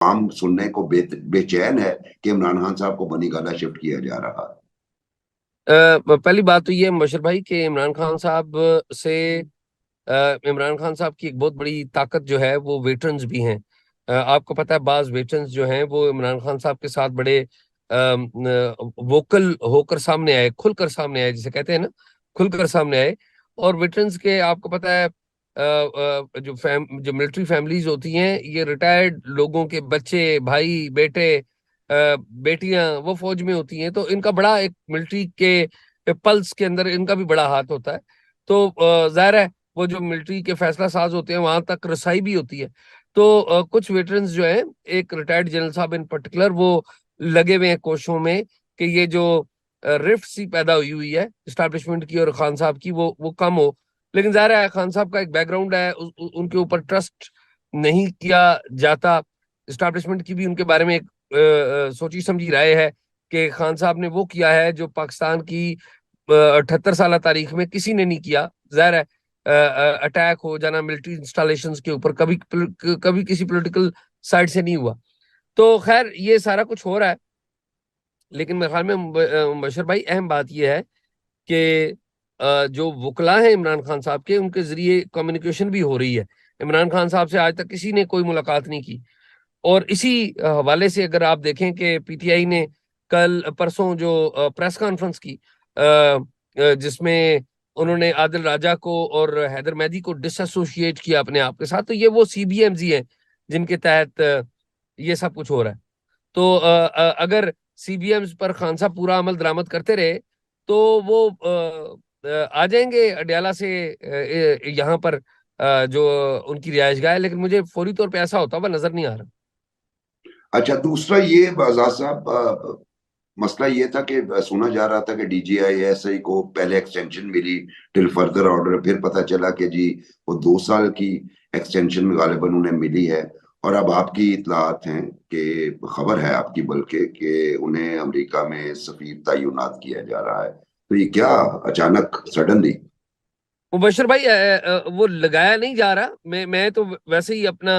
आम सुनने को बेचैन है कि इमरान खान साहब को बनी गाला शिफ्ट किया जा रहा है। पहली बात तो ये है मुबशर भाई कि इमरान खान साहब से इमरान खान साहब की एक बहुत बड़ी ताकत जो है वो वेटरन्स भी हैं। आपको पता है बाज वेटरन्स जो हैं वो इमरान खान साहब के साथ बड़े वोकल होकर सामने आए, खुलकर सामने आए, जिसे कहते हैं ना, खुलकर सामने आए। और वेटरन्स के आपको पता है जो मिलिट्री फैमिलीज होती हैं, ये रिटायर्ड लोगों के बच्चे, भाई, बेटे, बेटियां वो फौज में होती हैं, तो इनका बड़ा एक मिलिट्री के पल्स के अंदर इनका भी बड़ा हाथ होता है। तो जाहिर है वो जो मिलिट्री के फैसला साज होते हैं वहां तक रसाई भी होती है। तो कुछ वेटरन्स जो हैं, एक रिटायर्ड जनरल साहब इन पर्टिकुलर, वो लगे हुए हैं कोशिशों में कि ये जो रिफ्ट सी पैदा हुई हुई है इस्टेब्लिशमेंट की और खान साहब की, वो कम हो। लेकिन जाहिर है खान साहब का एक बैकग्राउंड है, उनके ऊपर ट्रस्ट नहीं किया जाता। इस्टेब्लिशमेंट की भी उनके बारे में एक सोची समझी राय है कि खान साहब ने वो किया है जो पाकिस्तान की 78 साल तारीख में किसी ने नहीं किया। जाहिर है अटैक हो जाना मिलिट्री इंस्टॉलेशंस के ऊपर कभी कभी किसी पॉलिटिकल साइड से नहीं हुआ। तो खैर ये सारा कुछ हो रहा है, लेकिन मेरे ख्याल में बशर भाई अहम बात यह है कि जो वकला हैं इमरान खान साहब के, उनके जरिए कम्युनिकेशन भी हो रही है। इमरान खान साहब से आज तक किसी ने कोई मुलाकात नहीं की। और इसी हवाले से अगर आप देखें कि पीटीआई ने कल परसों जो प्रेस कॉन्फ्रेंस की, जिसमें उन्होंने आदिल राजा को और हैदर मेहदी को डिसएसोशिएट किया अपने आप के साथ, तो ये वो सीबीएमजी हैं जिनके तहत ये सब कुछ हो रहा है। तो अगर सीबीएम्स पर खान साहब पूरा अमल दरामद करते रहे तो वो आ जाएंगे अडयाला से यहाँ पर, जो उनकी रिहायशगाह है। लेकिन मुझे फौरी तौर पे ऐसा होता हुआ नजर नहीं आ रहा। अच्छा, दूसरा ये आजाद साहब, मसला ये था कि सुना जा रहा था कि डीजीआईएसआई को पहले एक्सटेंशन मिली टिल फर्दर ऑर्डर, फिर पता चला कि जी वो 2 साल की एक्सटेंशन गालिबन उन्हें मिली है। और अब आपकी इतलात हैं कि खबर है आपकी बल्कि कि उन्हें अमेरिका में सफीर तैनात किया जा रहा है। तो ये क्या अचानक सडनली? मुबशर भाई वो लगाया नहीं जा रहा। मैं तो वैसे ही अपना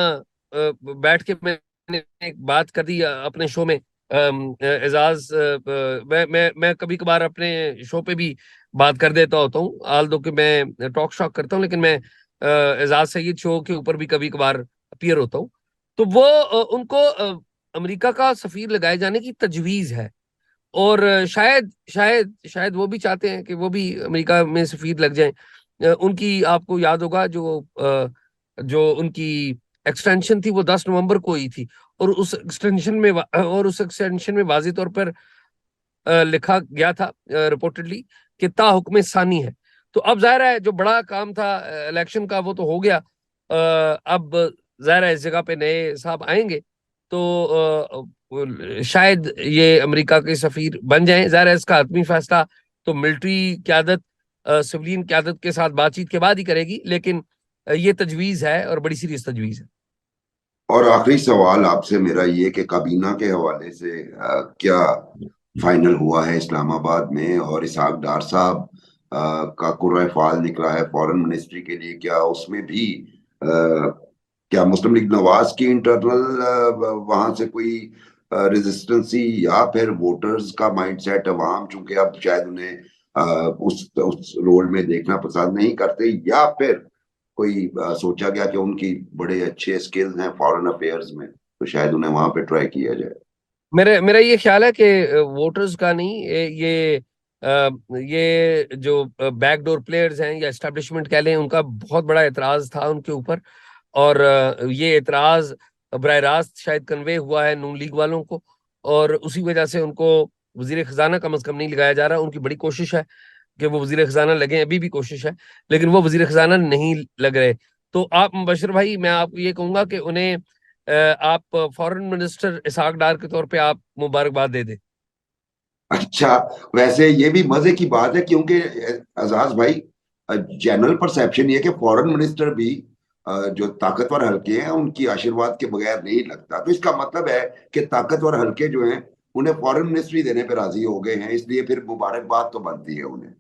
बैठ के मैंने एक बात कर दी अपने शो में। एजाज, मैं कभी कभार अपने शो पे भी बात कर देता होता हूँ, आल दो कि मैं टॉक शॉक करता हूँ, लेकिन मैं एजाज सईद शो के ऊपर भी कभी कभार अपीयर होता हूँ। तो वो उनको अमेरिका का सफीर लगाए जाने की तजवीज है। और शायद शायद शायद वो भी चाहते हैं कि वो भी अमेरिका में सफीर लग जाएं। उनकी आपको याद होगा जो उनकी एक्सटेंशन थी वो 10 नवंबर को ही थी। और उस एक्सटेंशन में वाज़ेह तौर पर लिखा गया था रिपोर्टेडली कि ता हुक्म सानी है। तो अब जाहिर है जो बड़ा काम था इलेक्शन का वो तो हो गया। अब जाहिर है इस जगह पे नए साहब आएंगे तो शायद ये अमेरिका के सफीर बन जाएं। जाहिर है इसका हतमी फैसला तो मिलिट्री क्यादत, सिविलियन क्यादत के साथ बातचीत के बाद ही करेगी। लेकिन ये तजवीज है और बड़ी सीरियस तजवीज है। और आखिरी सवाल आपसे मेरा ये कि काबीना के हवाले से क्या फाइनल हुआ है इस्लामाबाद में? और इसहाक डार साहब का कुर्रा फाल निकला है फॉरेन मिनिस्ट्री के लिए, क्या उसमें भी क्या मुस्लिम लीग नवाज की इंटरनल वहां से कोई रेजिस्टेंसी, या फिर वोटर्स का माइंडसेट अवाम चूंकि अब शायद उन्हें उस रोल में देखना पसंद नहीं करते, या फिर कोई सोचा गया कि उनकी बड़े अच्छे स्किल्स हैं फॉरेन अफेयर्स में, तो शायद उन्हें वहां पे ट्राई किया जाए? मेरे मेरा ये ख्याल है कि वोटर्स का नहीं, ये जो बैकडोर प्लेयर्स हैं या एस्टेब्लिशमेंट कह लें, उनका बहुत बड़ा एतराज था उनके ऊपर। और ये एतराज बरह रास्त शायद कन्वे हुआ है नून लीग वालों को, और उसी वजह से उनको वजीर खजाना कम अज कम नहीं लगाया जा रहा। उनकी बड़ी कोशिश है कि वो वजीर खजाना लगे, अभी भी कोशिश है, लेकिन वो वजीर खजाना नहीं लग रहे। तो आप बशर भाई, मैं आपको ये कहूंगा कि उन्हें आप फॉरेन मिनिस्टर इसहाक डार के तौर पे आप मुबारकबाद दे दें। अच्छा, वैसे ये भी मजे की बात है क्योंकि आजाज भाई, जनरल परसेप्शन ये है कि फॉरेन मिनिस्टर भी जो ताकतवर हल्के हैं उनकी आशीर्वाद के बगैर नहीं लगता। तो इसका मतलब है कि ताकतवर हल्के जो हैं उन्हें फॉरेन मिनिस्ट्री देने पे राजी हो गए हैं, इसलिए फिर मुबारकबाद तो बनती है उन्हें।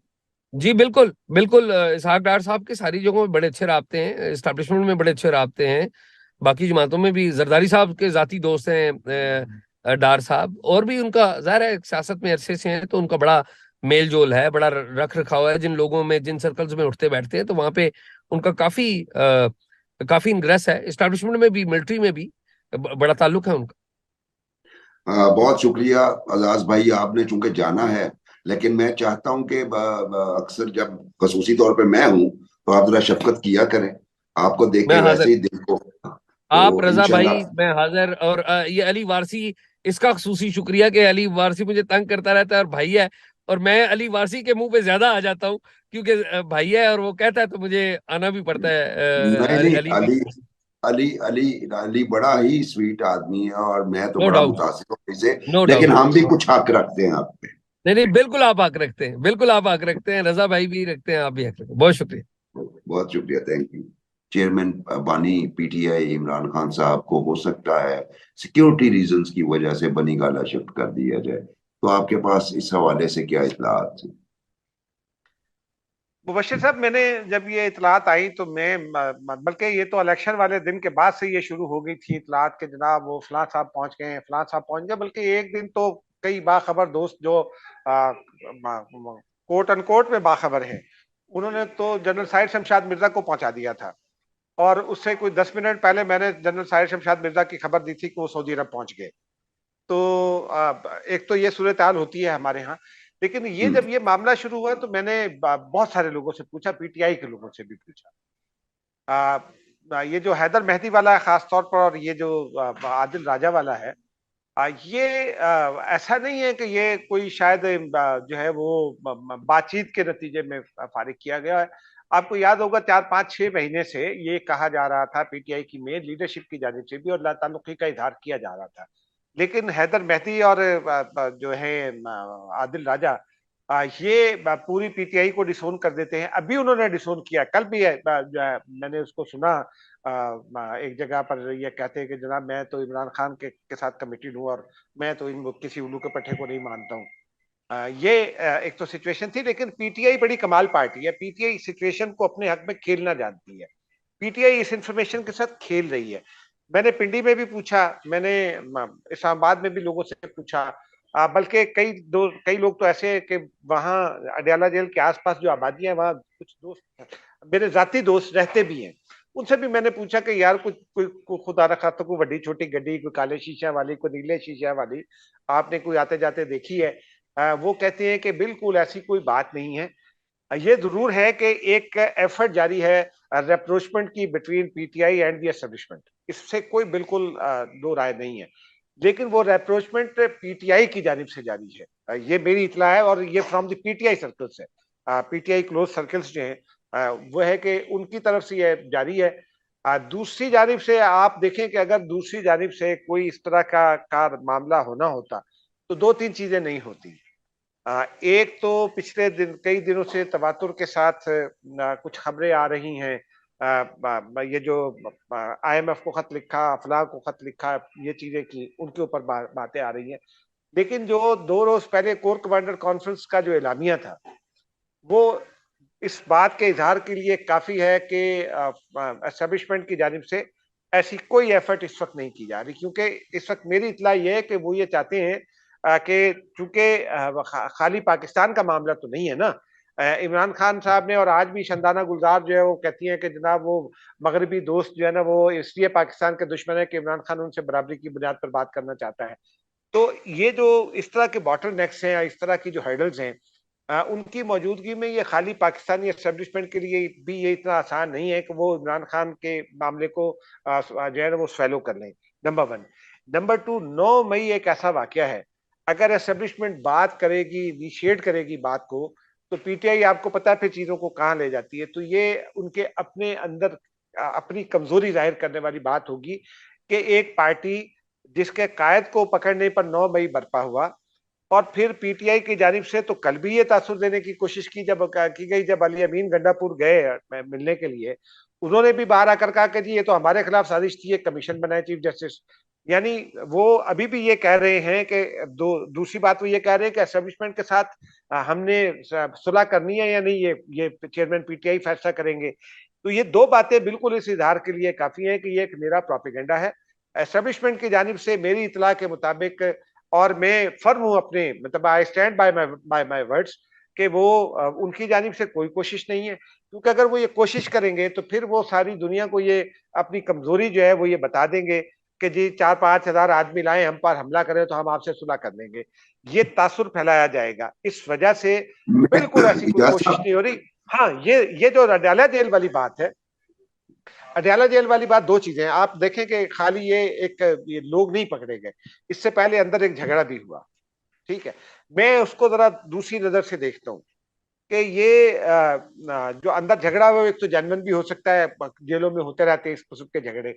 जी बिल्कुल बिल्कुल, इसहाक डार साहब के सारी जगहों में बड़े अच्छे राब्ते हैं, एस्टेब्लिशमेंट में बड़े अच्छे राब्ते हैं। बाकी जमातों में भी जरदारी साहब के जाती दोस्त हैं, डार साहब, और भी उनका जाहिर है सियासत में अरसे से हैं, तो उनका बड़ा मेल जोल है, बड़ा रख रखाव है जिन लोगों में, जिन सर्कल्स में उठते बैठते हैं, तो वहां पे उनका काफी इंग्रेस है, एस्टैब्लिशमेंट में भी, मिलिट्री में भी बड़ा ताल्लुक है उनका। बहुत शुक्रिया अजाज भाई, आपने चूंकि जाना है, लेकिन मैं चाहता हूं कि अक्सर जब खसूसी तौर पे मैं हूं तो आप जरा शफकत किया करें, आपको देख मैं के वैसे हाजिर, ही दिल को, आप तो रजा भाई, इंशाल्लाह। मैं हाजिर। और ये अली वारसी, इसका खसूसी शुक्रिया कि अली वारसी मुझे तंग करता रहता है और भाई है, और मैं अली वारसी के मुंह पे ज्यादा आ जाता हूँ, क्योंकि भाई है और वो कहता है तो मुझे आना भी पड़ता है। नहीं अली नहीं, अली भी, अली अली अली अली बड़ा ही स्वीट आदमी है, और मैं तो नो बड़ा डाउट, मुतासिर हूँ इसे। नो लेकिन डाउट। हम भी कुछ हक रखते हैं आप पे। नहीं नहीं, बिल्कुल आप हक रखते हैं, बिल्कुल आप हक रखते हैं, रजा भाई भी रखते हैं, आप भी हक रखते हैं, बहुत शुक्रिया। बहुत शुक्रिया, थैंक यू। चेयरमैन बानी पीटीआई इमरान खान साहब को हो सकता है सिक्योरिटी रीजंस की वजह से बनी गाला शिफ्ट कर दिया जाए, तो आपके पास इस हवाले से क्या इतलात है? मुबश्शिर साहब, मैंने जब ये इतलात आई तो मैं बल्कि ये तो इलेक्शन वाले दिन के बाद से ये शुरू हो गई थी इतलात के, जनाब वो फलां साहब पहुंच गए हैं, फलां साहब पहुंच गए, बल्कि एक दिन तो कई बाखबर दोस्त जो कोट अनकोट में बाखबर हैं, उन्होंने तो जनरल साहिर शमशाद मिर्जा को पहुंचा दिया था। और उससे कोई 10 मिनट पहले मैंने जनरल साहिर शमशाद मिर्जा की खबर दी थी कि वो सऊदी अरब पहुंच गए। तो एक तो ये सूरत हाल होती है हमारे यहाँ। लेकिन ये हम्म। जब ये मामला शुरू हुआ तो मैंने बहुत सारे लोगों से पूछा, पीटीआई के लोगों से भी पूछा। ये जो हैदर मेहदी वाला है खास तौर पर, और ये जो आदिल राजा वाला है, ये ऐसा नहीं है कि ये कोई शायद जो है वो बातचीत के नतीजे में फारिग किया गया है। आपको याद होगा 4 5 6 महीने से ये कहा जा रहा था पीटीआई की मेन लीडरशिप की जानिब से भी, और ताल्लुकी का इजहार किया जा रहा था। लेकिन हैदर मेहदी और जो है आदिल राजा, ये पूरी पीटीआई को डिसोन कर देते हैं। अभी उन्होंने डिसोन किया, कल भी है, जो है मैंने उसको सुना एक जगह पर ये कहते हैं कि जनाब मैं तो इमरान खान के साथ कमिटेड हूँ, और मैं तो इन किसी उल्लू के पट्टे को नहीं मानता हूँ। ये एक तो सिचुएशन थी। लेकिन पीटीआई बड़ी कमाल पार्टी है, पीटीआई सिचुएशन को अपने हक में खेलना जानती है। पीटीआई इस इंफॉर्मेशन के साथ खेल रही है। मैंने पिंडी में भी पूछा, मैंने इस्लामाबाद में भी लोगों से पूछा, बल्कि कई लोग तो ऐसे हैं कि वहाँ अडयाला जेल के आसपास जो आबादियां, वहाँ कुछ दोस्त, मेरे जाती दोस्त रहते भी हैं। उनसे भी मैंने पूछा कि यार कुछ कोई खुदा रखा तो कोई बड़ी छोटी गड्डी, कोई काले शीशा वाली, कोई नीले शीशा वाली आपने कोई आते जाते देखी है? वो कहते हैं कि बिल्कुल ऐसी कोई बात नहीं है। ये जरूर है कि एक एफर्ट जारी है रेप्रोचमेंट की between PTI and the establishment, इससे कोई बिल्कुल दो राय नहीं है। लेकिन वो रेप्रोचमेंट पीटीआई की जानिब से जारी है, ये मेरी इतला है, और ये फ्रॉम द पीटीआई सर्कल्स है। पीटीआई क्लोज सर्कल्स जो हैं, वो है कि उनकी तरफ से ये जारी है। दूसरी जानिब से आप देखें कि अगर दूसरी जानिब से कोई इस तरह का मामला होना होता तो दो तीन चीजें नहीं होती। एक तो पिछले दिन कई दिनों से तवातुर के साथ कुछ खबरें आ रही हैं, ये जो आईएमएफ को खत लिखा, अफलाह को खत लिखा, ये चीजें की, उनके ऊपर बातें आ रही हैं। लेकिन जो 2 रोज पहले कोर कमांडर कॉन्फ्रेंस का जो एलामिया था, वो इस बात के इजहार के लिए काफी है कि एस्टेब्लिशमेंट की जानिब से ऐसी कोई एफर्ट इस वक्त नहीं की जा रही, क्योंकि इस वक्त मेरी इतला ये है कि वो ये चाहते हैं कि चूंकि खाली पाकिस्तान का मामला तो नहीं है ना। इमरान खान साहब ने, और आज भी शंदाना गुलजार जो है वो कहती हैं कि जनाब वो मगरबी दोस्त जो है ना, वो इसलिए पाकिस्तान के दुश्मन है कि इमरान खान उनसे बराबरी की बुनियाद पर बात करना चाहता है। तो ये जो इस तरह के बॉटल नेक्स हैं, इस तरह की जो हर्डल्स हैं, उनकी मौजूदगी में ये खाली पाकिस्तानी एस्टेब्लिशमेंट के लिए भी ये इतना आसान नहीं है कि वो इमरान खान के मामले को जो है ना वो स्वैलो कर लें। Number one. नंबर टू, 9 मई एक ऐसा वाकया है, अगर एस्टेब्लिशमेंट बात करेगी, इनिशिएट करेगी बात को, तो पीटीआई आपको पता है फिर चीजों को कहाँ ले जाती है। तो ये उनके अपने अंदर अपनी कमजोरी जाहिर करने वाली बात होगी कि एक पार्टी जिसके कायद को पकड़ने पर 9 मई बरपा हुआ, और फिर पीटीआई की जानिब से तो कल भी ये तासुर देने की कोशिश की गई, जब अली अमीन गंडापुर गए मिलने के लिए, उन्होंने भी बाहर आकर कहा कि जी ये तो हमारे खिलाफ साजिश थी, एक कमीशन बनाए चीफ जस्टिस। यानी वो अभी भी ये कह रहे हैं कि दूसरी बात वो ये कह रहे हैं कि एस्टेब्लिशमेंट के साथ हमने सुलह करनी है या नहीं, ये चेयरमैन पीटीआई फैसला करेंगे। तो ये दो बातें बिल्कुल इस इजहार के लिए काफी हैं कि ये एक मेरा प्रोपेगेंडा है एस्टेब्लिशमेंट की जानिब से, मेरी इतला के मुताबिक। और मैं फर्म हूं अपने, मतलब I stand by my words, कि वो उनकी जानिब से कोई कोशिश नहीं है। क्योंकि अगर वो ये कोशिश करेंगे तो फिर वो सारी दुनिया को ये अपनी कमजोरी जो है वो ये बता देंगे कि जी 4-5 हजार आदमी लाए हम पर हमला करें तो हम आपसे सुलह कर लेंगे। ये तासुर फैलाया जाएगा, इस वजह से मैं बिल्कुल ऐसी कोई इजाज कोशिश साहब, नहीं हो रही। हाँ, ये जो अडयाला जेल वाली बात है, अडयाला जेल वाली बात, दो चीजें हैं। आप देखें कि खाली ये लोग नहीं पकड़े गए, इससे पहले अंदर एक झगड़ा भी हुआ। ठीक है, मैं उसको जरा दूसरी नजर से देखता हूँ कि ये जो अंदर झगड़ा हुआ, एक तो जनमन भी हो सकता है, जेलों में होते रहते हैं इस किस्म के झगड़े,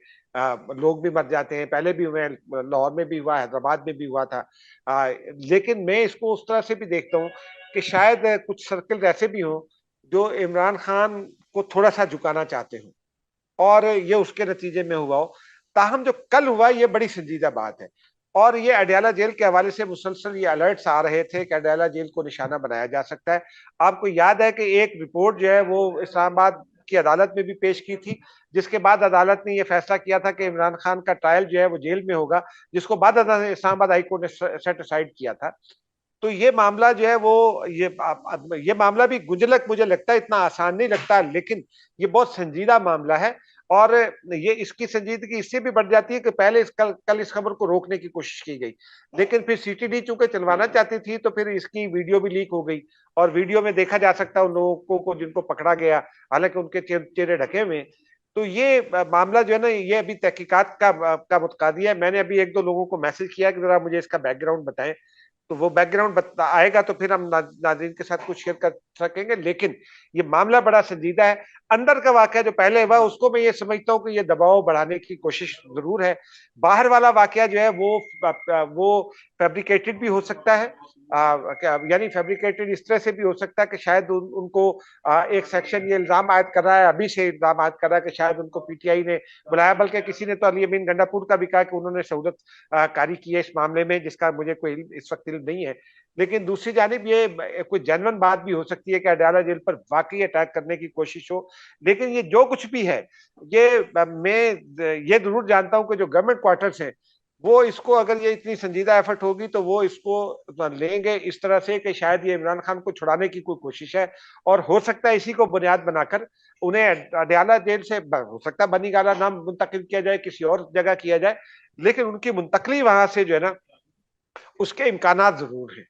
लोग भी मर जाते हैं, पहले भी हुए हैं, लाहौर में भी हुआ, हैदराबाद में भी हुआ था। लेकिन मैं इसको उस तरह से भी देखता हूँ कि शायद कुछ सर्कल ऐसे भी हों जो इमरान खान को थोड़ा सा झुकाना चाहते हो, और ये उसके नतीजे में हुआ हो। ताहम जो कल हुआ ये बड़ी संजीदा बात है। और ये अडयाला जेल के हवाले से मुसलसल ये अलर्ट्स आ रहे थे कि अडयाला जेल को निशाना बनाया जा सकता है। आपको याद है कि एक रिपोर्ट जो है वो इस्लामाबाद की अदालत में भी पेश की थी, जिसके बाद अदालत ने यह फैसला किया था कि इमरान खान का ट्रायल जो है वो जेल में होगा, जिसको बाद इस्लामाबाद हाई कोर्ट ने सेट असाइड किया था। तो ये मामला जो है वो ये मामला भी गुंजलक मुझे लगता है इतना आसान नहीं लगता, लेकिन ये बहुत संजीदा मामला है। और ये इसकी संजीदगी इससे भी बढ़ जाती है कि पहले कल इस खबर को रोकने की कोशिश की गई, लेकिन फिर सीटीडी चूंकि चलवाना चाहती थी तो फिर इसकी वीडियो भी लीक हो गई, और वीडियो में देखा जा सकता है उन लोगों को जिनको पकड़ा गया, हालांकि उनके चेहरे ढके हुए। तो ये मामला जो है ना, ये अभी तहकीकात का मुतकादी है। मैंने अभी एक दो लोगों को मैसेज किया कि जरा मुझे इसका बैकग्राउंड बताएं, तो वो बैकग्राउंड आएगा तो फिर हम नाज़रीन के साथ कुछ शेयर कर सकेंगे। लेकिन ये मामला बड़ा संजीदा है। अंदर का वाकया जो पहले हुआ उसको मैं ये समझता हूँ कि ये दबाव बढ़ाने की कोशिश जरूर है। बाहर वाला वाकया जो है वो फैब्रिकेटेड भी हो सकता है, यानी फैब्रिकेटेड इस तरह से भी हो सकता है कि शायद उनको एक सेक्शन ये इल्जाम आयद कर रहा है, अभी से इल्जाम आयद कर रहा है कि शायद उनको पीटीआई ने बुलाया, बल्कि किसी ने तो अली अमीन गंडापुर का भी कहा कि उन्होंने सहूलत कारी की है इस मामले में, जिसका मुझे कोई इस वक्त इल्म नहीं है। लेकिन दूसरी जानिब ये कोई जेन्युइन बात भी हो सकती है कि अडयाला जेल पर वाकई अटैक करने की कोशिश हो। लेकिन ये जो कुछ भी है, मैं ये जरूर जानता हूं कि जो गवर्नमेंट क्वार्टर्स हैं वो इसको, अगर ये इतनी संजीदा एफर्ट होगी तो वो इसको लेंगे इस तरह से कि शायद ये इमरान खान को छुड़ाने की कोई कोशिश है। और हो सकता है इसी को बुनियाद बनाकर उन्हें अडयाला जेल से हो सकता है बनी गाला नाम मुंतकिल किया जाए, किसी और जगह किया जाए, लेकिन उनकी मुंतकली वहां से जो है ना उसके इम्कानात जरूर हैं।